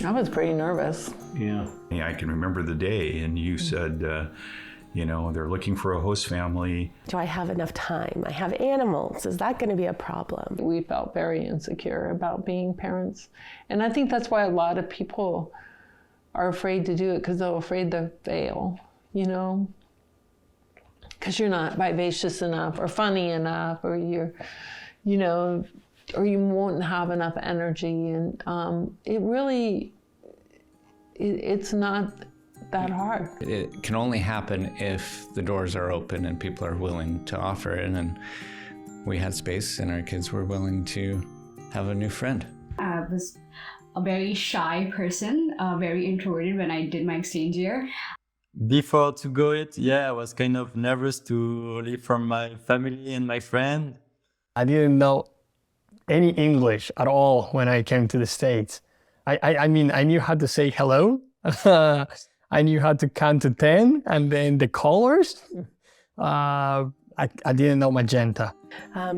I was pretty nervous. Yeah. I can remember the day, and you said, they're looking for a host family. Do I have enough time? I have animals. Is that going to be a problem? We felt very insecure about being parents. And I think that's why a lot of people are afraid to do it, because they're afraid to fail, because you're not vivacious enough or funny enough, or or you won't have enough energy. And it's not that hard. It can only happen if the doors are open and people are willing to offer it. And we had space, and our kids were willing to have a new friend. I was a very shy person, very introverted when I did my exchange year. Before to go I was kind of nervous to leave from my family and my friend. I didn't know any English at all when I came to the States. I mean, I knew how to say hello. I knew how to count to 10, and then the colors. I didn't know magenta.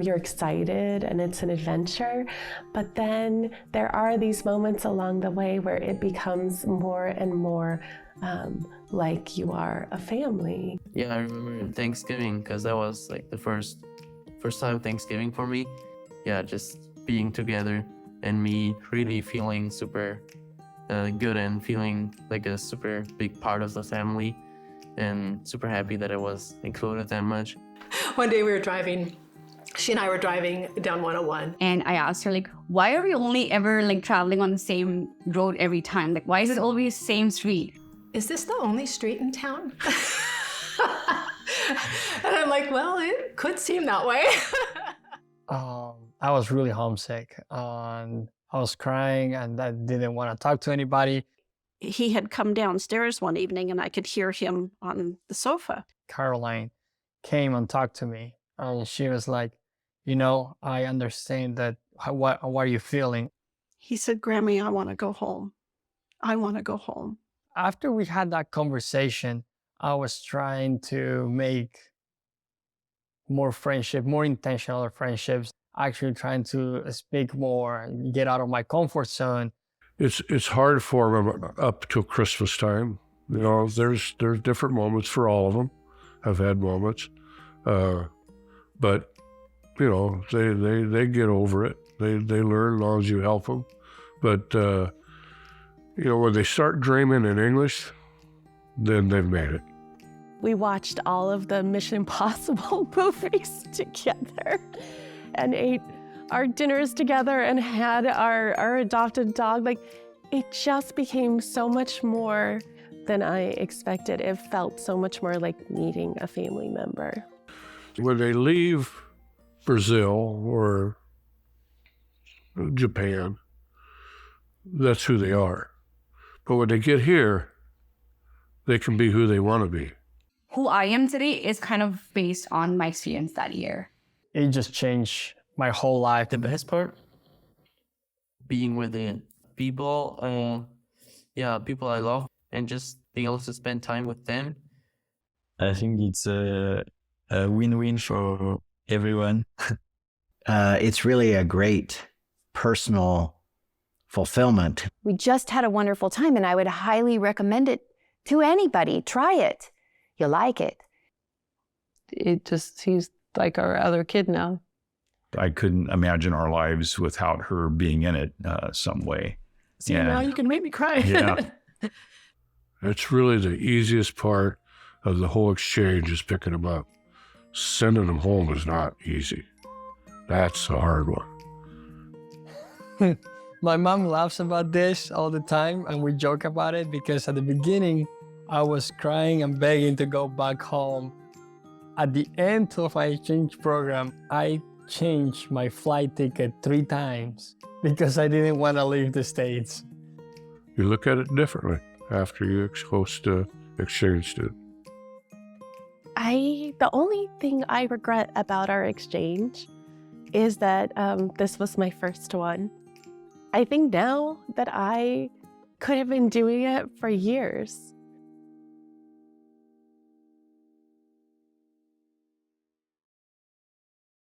You're excited and it's an adventure, but then there are these moments along the way where it becomes more and more like you are a family. Yeah, I remember Thanksgiving, because that was like the first time Thanksgiving for me. Yeah, just being together and me really feeling super good and feeling like a super big part of the family, and super happy that I was included that much. One day she and I were driving down 101. And I asked her, why are we only ever traveling on the same road every time? Why is it always same street? Is this the only street in town? And I'm like, well, it could seem that way. I was really homesick, and I was crying, and I didn't want to talk to anybody. He had come downstairs one evening, and I could hear him on the sofa. Caroline came and talked to me, and she was like, I understand that. What are you feeling? He said, Grammy, I want to go home. I want to go home. After we had that conversation, I was trying to make more intentional friendships, actually trying to speak more, get out of my comfort zone. It's hard for them up till Christmas time. There's different moments for all of them. I've had moments, but they get over it. They learn as long as you help them. But when they start dreaming in English, then they've made it. We watched all of the Mission Impossible movies together and ate our dinners together and had our adopted dog. It just became so much more than I expected. It felt so much more like meeting a family member. When they leave Brazil or Japan, that's who they are. But when they get here, they can be who they want to be. Who I am today is kind of based on my experience that year. It just changed my whole life. The best part, being with the people, people I love, and just being able to spend time with them. I think it's a win-win for everyone. It's really a great personal fulfillment. We just had a wonderful time, and I would highly recommend it to anybody. Try it. You'll like it. He's like our other kid now. I couldn't imagine our lives without her being in it some way. See, now you can make me cry. Yeah. It's really the easiest part of the whole exchange is picking them up. Sending them home is not easy. That's the hard one. My mom laughs about this all the time, and we joke about it because at the beginning, I was crying and begging to go back home. At the end of my exchange program, I changed my flight ticket 3 times because I didn't want to leave the States. You look at it differently after you host an exchange student. The only thing I regret about our exchange is that this was my first one. I think now that I could have been doing it for years.